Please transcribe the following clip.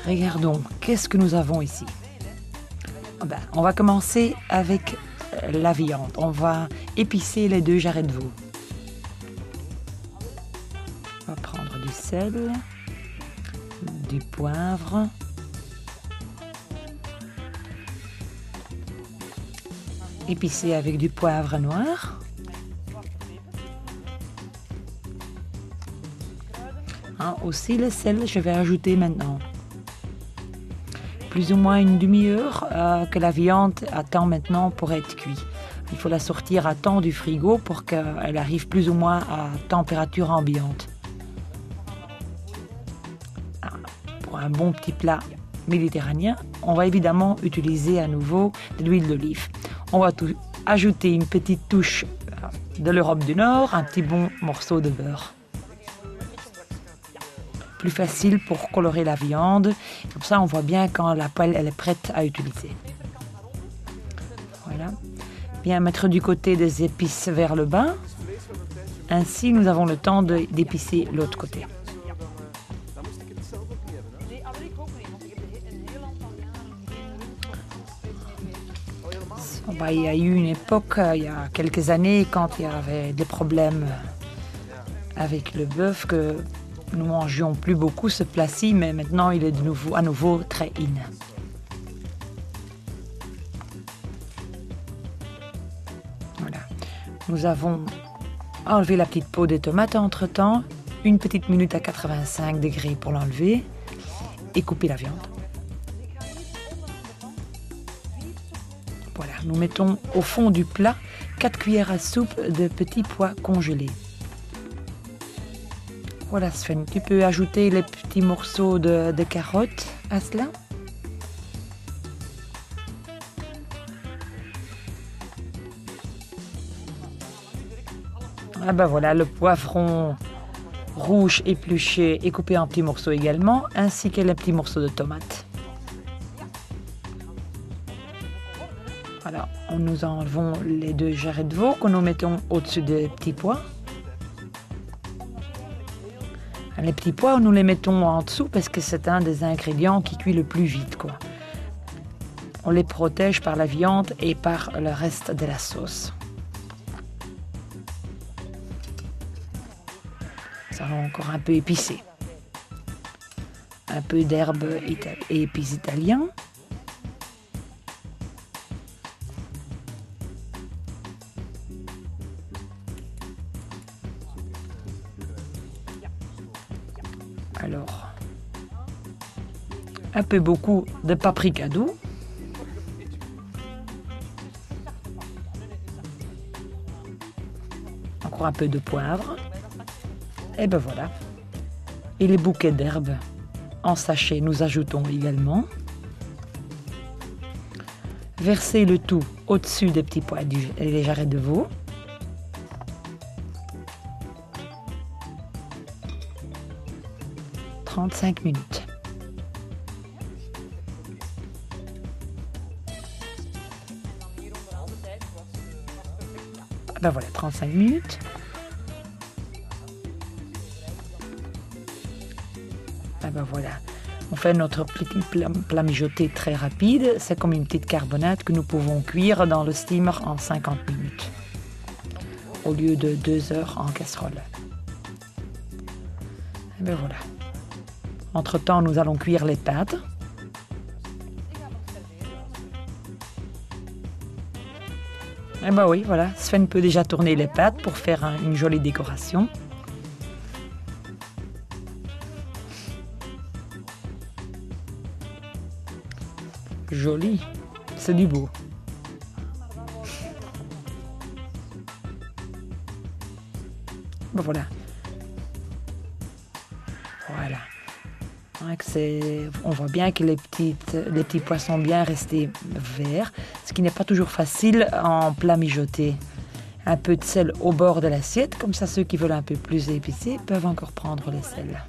Regardons, qu'est-ce que nous avons ici? On va commencer avec la viande. On va épicer les 2 jarrets de veau. On va prendre du sel, du poivre, épicer avec du poivre noir. Aussi le sel, je vais ajouter maintenant. Plus ou moins une demi-heure que la viande attend maintenant pour être cuite. Il faut la sortir à temps du frigo pour qu'elle arrive plus ou moins à température ambiante. Pour un bon petit plat méditerranéen, on va évidemment utiliser à nouveau de l'huile d'olive. On va ajouter une petite touche de l'Europe du Nord, un petit bon morceau de beurre. Plus facile pour colorer la viande. Comme ça, on voit bien quand la poêle elle est prête à utiliser. Voilà. Bien mettre du côté des épices vers le bas. Ainsi, nous avons le temps d'épicer l'autre côté. Il y a eu une époque, il y a quelques années, quand il y avait des problèmes avec le bœuf, que nous mangions plus beaucoup ce plat-ci, mais maintenant il est à nouveau très in. Voilà. Nous avons enlevé la petite peau des tomates entre-temps, une petite minute à 85 degrés pour l'enlever et couper la viande. Voilà, nous mettons au fond du plat 4 cuillères à soupe de petits pois congelés. Voilà Sven, tu peux ajouter les petits morceaux de carottes à cela. Voilà, le poivron rouge épluché et coupé en petits morceaux également, ainsi que les petits morceaux de tomates. Voilà, nous enlevons les 2 jarrets de veau que nous mettons au-dessus des petits pois. Les petits pois, nous les mettons en dessous parce que c'est un des ingrédients qui cuit le plus vite, quoi. On les protège par la viande et par le reste de la sauce. Ça va encore un peu épicer. Un peu d'herbes et épices italiens. Alors, un peu beaucoup de paprika doux. Encore un peu de poivre. Et voilà. Et les bouquets d'herbes en sachet, nous ajoutons également. Versez le tout au-dessus des petits pois et des jarrets de veau. « 35 minutes. Voilà, 35 minutes. Voilà. On fait notre petit plat mijoté très rapide. C'est comme une petite carbonate que nous pouvons cuire dans le steamer en 50 minutes. Au lieu de 2 heures en casserole. Voilà. Entre-temps, nous allons cuire les pâtes. Oui, voilà. Sven peut déjà tourner les pâtes pour faire une jolie décoration. Joli, c'est du beau. Voilà. Voilà. On voit bien que les petits pois sont bien restés verts, ce qui n'est pas toujours facile en plat mijoté. Un peu de sel au bord de l'assiette, comme ça ceux qui veulent un peu plus épicé peuvent encore prendre le sel.